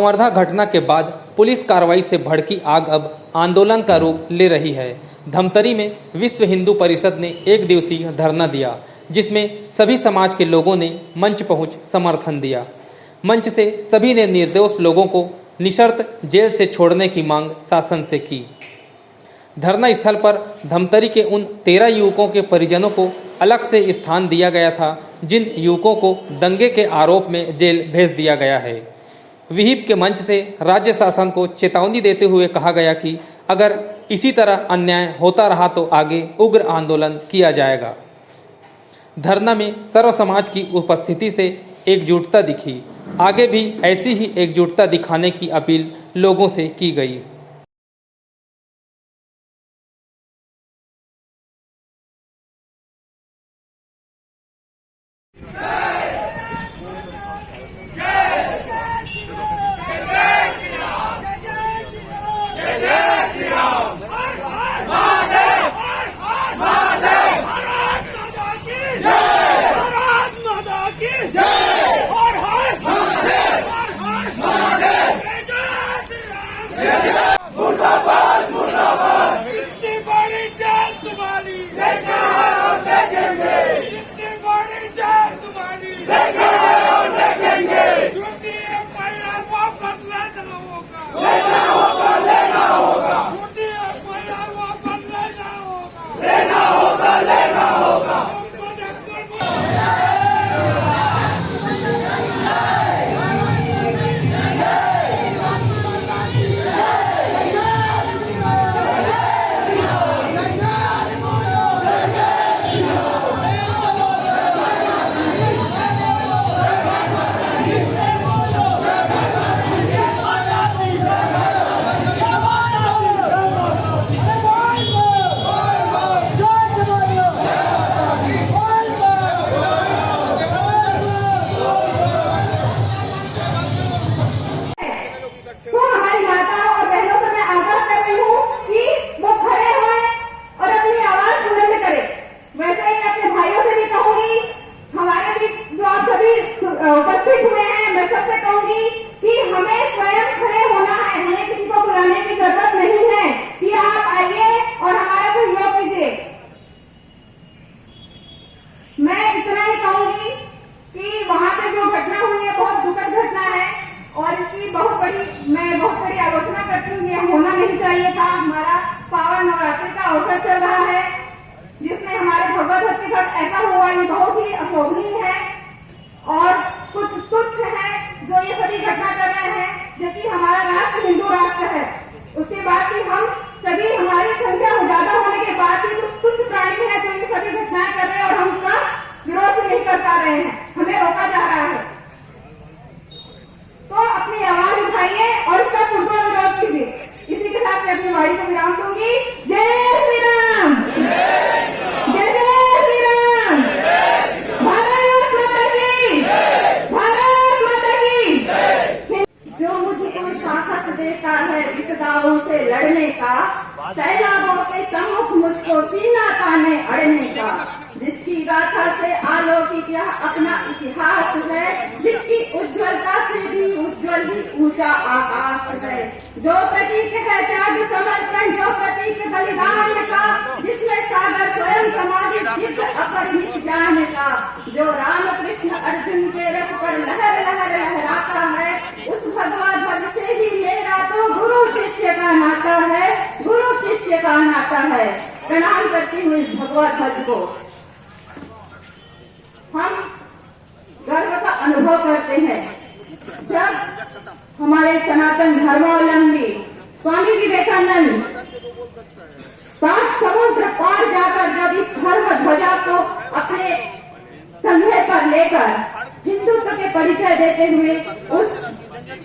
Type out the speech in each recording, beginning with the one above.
वर्धा घटना के बाद पुलिस कार्रवाई से भड़की आग अब आंदोलन का रूप ले रही है। धमतरी में विश्व हिंदू परिषद ने एक दिवसीय धरना दिया, जिसमें सभी समाज के लोगों ने मंच पहुंच समर्थन दिया। मंच से सभी ने निर्दोष लोगों को निशर्त जेल से छोड़ने की मांग शासन से की। धरना स्थल पर धमतरी के उन 13 युवकों के परिजनों को अलग से स्थान दिया गया था, जिन युवकों को दंगे के आरोप में जेल भेज दिया गया है। विहिप के मंच से राज्य शासन को चेतावनी देते हुए कहा गया कि अगर इसी तरह अन्याय होता रहा तो आगे उग्र आंदोलन किया जाएगा। धरना में सर्व समाज की उपस्थिति से एकजुटता दिखी। आगे भी ऐसी ही एकजुटता दिखाने की अपील लोगों से की गई। उपस्थित हुए हैं, मैं सबसे कहूंगी कि हमें स्वयं खड़े होना है, हमें किसी को बुलाने की जरूरत नहीं है कि आप आइए और हमारा सहयोग कीजिए। मैं इतना ही कहूंगी कि वहां पे जो घटना हुई है बहुत दुखद घटना है और इसकी मैं बहुत बड़ी आलोचना करती हूँ। ये होना नहीं चाहिए था। हमारा पावन नवरात्रि का अवसर चल रहा है, जिसमें हमारे भगवत भक्ति घट ऐसा हुआ, ये बहुत ही अशोभनीय है और कुछ तुच्छ है जो ये सभी घटना कर रहे हैं, जबकि हमारा राष्ट्र हिंदू राष्ट्र है। उसके बाद भी हम सभी, हमारी संख्या ज्यादा होने के बाद भी कुछ प्राणी है जो ये सभी घटनाएं कर रहे हैं और हम उसका विरोध भी नहीं कर पा रहे हैं, हमें रोका जा रहा है। तो अपनी आवाज उठाइए और इसका पुरजोर विरोध कीजिए। इसी के साथ मैं अपनी वाणी को विराम दूंगी। जय श्री राम, जय जय श्री राम, भारत माता की, भारत माता की। जो मुझको साहस देता है विपदाओं से लड़ने का, सैलाबों के सम्मुख मुझको सीना ताने अड़ने का, जिसकी गाथा से आलोकित यह अपना इतिहास है, जिसकी उज्ज्वलता से भी उज्ज्वल ही ऊंचा आकाश है, जो प्रतीक है त्याग समर्पण, जो प्रतीक बलिदान का, जिसमें सागर स्वयं समाहित दिव्य अपरिमित ज्ञान का, जो राम कृष्ण अर्जुन के रथ पर लहर लहर लहराता है, उस भगवत ध्वज से ही मेरा तो गुरु शिष्य का नाता है, गुरु शिष्य का नाता है। प्रणाम करती हूँ इस भगवत ध्वज को। हम गर्व का अनुभव करते हैं जब हमारे सनातन धर्मावलंबी स्वामी विवेकानंद 7 समुद्र पार जाकर जब इस धर्म ध्वजा को अपने कंधे पर लेकर हिंदुत्व के परिचय देते हुए उस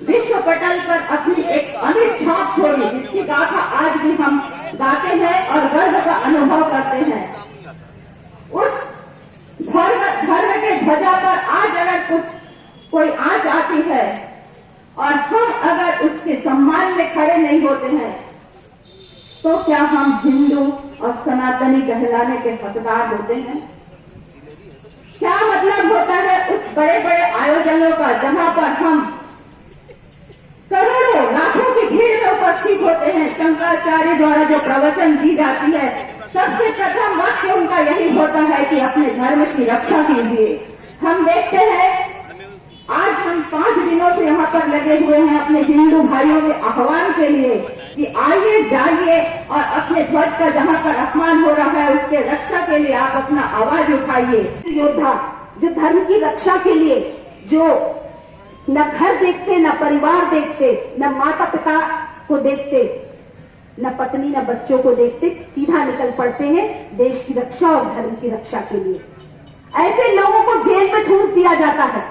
विश्व पटल पर अपनी एक अमिट छाप छोड़ी, जिसकी गाथा आज भी हम गाते हैं और गर्व का अनुभव करते हैं। उस धर्म के ध्वजा पर आज अगर कोई आंच आती है और हम अगर उसके सम्मान में खड़े नहीं होते हैं, तो क्या हम हिंदू और सनातनी कहलाने के हकदार होते हैं? क्या मतलब होता है उस बड़े बड़े आयोजनों का, जहां पर हम करोड़ों लाखों की भीड़ में उपस्थित होते हैं। शंकराचार्य द्वारा जो प्रवचन दी जाती है, सबसे प्रथम वाक्य उनका यही होता है कि अपने धर्म की रक्षा कीजिए। हम देखते हैं आज हम 5 दिनों से यहाँ पर लगे हुए हैं अपने हिंदू भाइयों के आह्वान के लिए कि आइए जाइए और अपने ध्वज का जहाँ पर अपमान हो रहा है उसके रक्षा के लिए आप अपना आवाज उठाइए। योद्धा जो धर्म की रक्षा के लिए जो न घर देखते, न परिवार देखते, न माता पिता को देखते, न पत्नी न बच्चों को देखते, सीधा निकल पड़ते हैं देश की रक्षा और धर्म की रक्षा के लिए। ऐसे लोगों को जेल में ठूस दिया जाता है,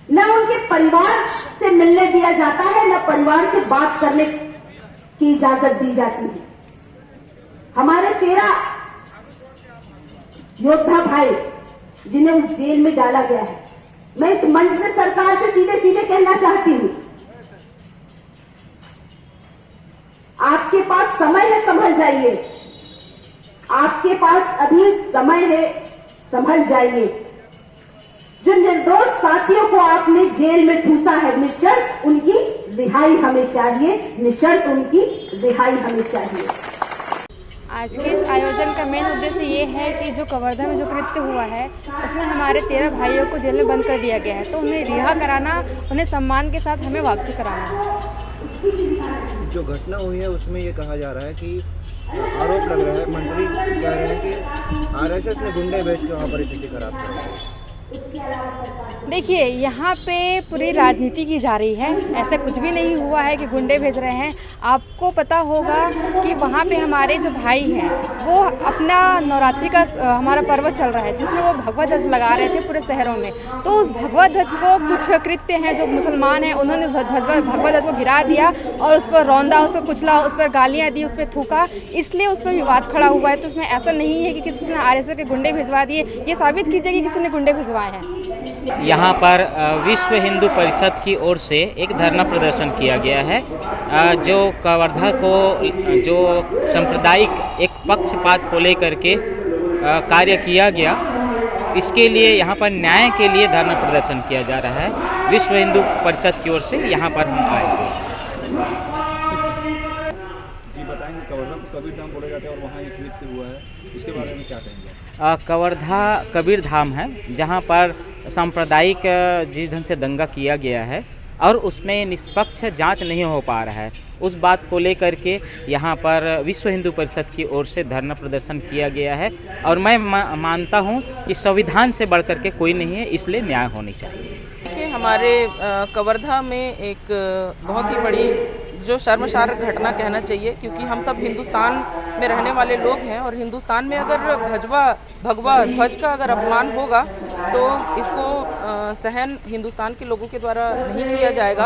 न उनके परिवार से मिलने दिया जाता है, न परिवार से बात करने की इजाजत दी जाती है। हमारे 13 योद्धा भाई जिन्हें उस जेल में डाला गया है, मैं इस मंच से सरकार से सीधे सीधे कहना चाहती हूं, आपके पास समय है, संभल जाइए। आपके पास अभी समय है, संभल जाइए। जो निर्दोष साथियों को आपने जेल में ठूसा है, निश्चित उनकी रिहाई हमें चाहिए, निश्चित उनकी रिहाई हमें चाहिए। आज के इस आयोजन का मेन उद्देश्य ये है कि जो कवर्धा में जो कृत्य हुआ है उसमें हमारे 13 भाइयों को जेल में बंद कर दिया गया है, तो उन्हें रिहा कराना, उन्हें सम्मान के साथ हमें वापसी कराना है। जो घटना हुई है उसमें ये कहा जा रहा है कि आरोप लग रहा है, मंत्री कह रहे हैं कि आरएसएस ने गुंडे भेज के वहाँ पर स्थिति खराब कर रही है। देखिए, यहाँ पे पूरी राजनीति की जा रही है, ऐसा कुछ भी नहीं हुआ है कि गुंडे भेज रहे हैं। आपको पता होगा कि वहाँ पे हमारे जो भाई हैं वो अपना नवरात्रि का हमारा पर्व चल रहा है जिसमें वो भगवा ध्वज लगा रहे थे पूरे शहरों में, तो उस भगवा ध्वज को कुछ कृत्य हैं जो मुसलमान हैं उन्होंने भगवा ध्वज को गिरा दिया और उस पर रौंदा, उस पर कुचला, उस पर गालियाँ दी, उस पर थूका, इसलिए उस पर विवाद खड़ा हुआ है। तो उसमें ऐसा नहीं है कि किसी ने आरएसएस के गुंडे भिजवा दिए, ये साबित कीजिए कि किसी ने गुंडे भिजवाए हैं। यहाँ पर विश्व हिंदू परिषद की ओर से एक धरना प्रदर्शन किया गया है, जो कवर्धा को जो सांप्रदायिक एक पक्षपात को लेकर के कार्य किया गया, इसके लिए यहाँ पर न्याय के लिए धरना प्रदर्शन किया जा रहा है। विश्व हिंदू परिषद की ओर से यहाँ पर हम आए हुए हैं। जी बताएंगे, कवर्धा को कबीर धाम बोला जाता है और वहाँ एक कृत्य हुआ है, इसके बारे में क्या कहेंगे? कवर्धा कबीर धाम है जहाँ पर सांप्रदायिक जिस ढंग से दंगा किया गया है और उसमें निष्पक्ष जांच नहीं हो पा रहा है, उस बात को लेकर के यहाँ पर विश्व हिंदू परिषद की ओर से धरना प्रदर्शन किया गया है। और मैं मानता हूँ कि संविधान से बढ़कर के कोई नहीं है, इसलिए न्याय होनी चाहिए। देखिए, हमारे कवर्धा में एक बहुत ही बड़ी जो शर्मसार घटना कहना चाहिए, क्योंकि हम सब हिंदुस्तान में रहने वाले लोग हैं और हिंदुस्तान में अगर भगवा ध्वज का अगर अपमान होगा तो इसको सहन हिंदुस्तान के लोगों के द्वारा नहीं किया जाएगा।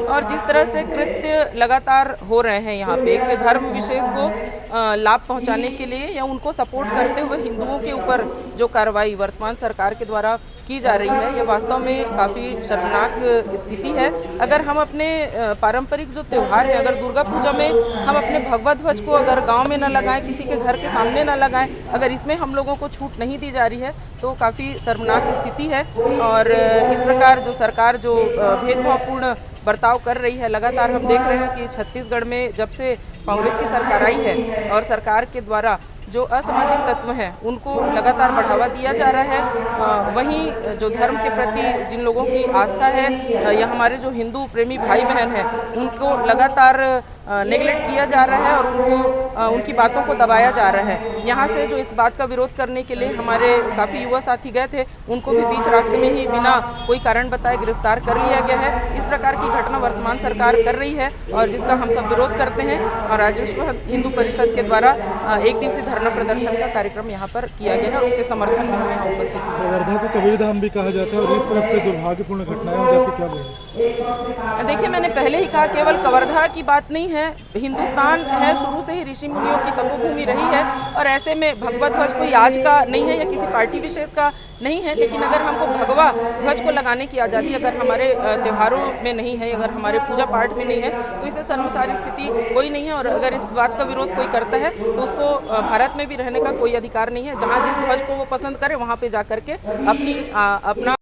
और जिस तरह से कृत्य लगातार हो रहे हैं यहाँ पे एक धर्म विशेष को लाभ पहुँचाने के लिए या उनको सपोर्ट करते हुए हिंदुओं के ऊपर जो कार्रवाई वर्तमान सरकार के द्वारा की जा रही है, यह वास्तव में काफ़ी शर्मनाक स्थिति है। अगर हम अपने पारंपरिक जो त्यौहार है, अगर दुर्गा पूजा में हम अपने भगवा ध्वज को अगर गांव में न लगाएं, किसी के घर के सामने न लगाएं, अगर इसमें हम लोगों को छूट नहीं दी जा रही है तो काफ़ी शर्मनाक स्थिति है। और इस प्रकार जो सरकार जो भेदभावपूर्ण बर्ताव कर रही है, लगातार हम देख रहे हैं कि छत्तीसगढ़ में जब से कांग्रेस की सरकार आई है और सरकार के द्वारा जो असामाजिक तत्व हैं उनको लगातार बढ़ावा दिया जा रहा है। वहीं जो धर्म के प्रति जिन लोगों की आस्था है या हमारे जो हिंदू प्रेमी भाई बहन हैं उनको लगातार नेगलेक्ट किया जा रहा है और उनको उनकी बातों को दबाया जा रहा है। यहाँ से जो इस बात का विरोध करने के लिए हमारे काफ़ी युवा साथी गए थे, उनको भी बीच रास्ते में ही बिना कोई कारण बताए गिरफ्तार कर लिया गया है। इस प्रकार की घटना वर्तमान सरकार कर रही है और जिसका हम सब विरोध करते हैं। और आज विश्व हिंदू परिषद के द्वारा एक दिवसीय धरना प्रदर्शन का कार्यक्रम यहाँ पर किया गया है और उसके समर्थन में हम यहाँ उपस्थित हैं। कवर्धा को कबीर धाम भी कहा जाता है और इस तरफ से दुर्भाग्यपूर्ण घटनाएं हो जाती, क्या बोलेंगे? देखिए, मैंने पहले ही कहा, केवल कवर्धा की बात नहीं है, हिंदुस्तान है शुरू से ही ऋषि मुनियों की तपोभूमि रही है और ऐसे में भगवा ध्वज कोई आज का नहीं है या किसी पार्टी विशेष का नहीं है। लेकिन अगर हमको भगवा ध्वज को लगाने की आज़ादी अगर हमारे त्योहारों में नहीं है, अगर हमारे पूजा पाठ में नहीं है, तो इसे शर्मसार स्थिति कोई नहीं है। और अगर इस बात का विरोध कोई करता है तो उसको भारत में भी रहने का कोई अधिकार नहीं है। जहाँ जिस ध्वज को वो पसंद करे वहाँ पे जा करके अपना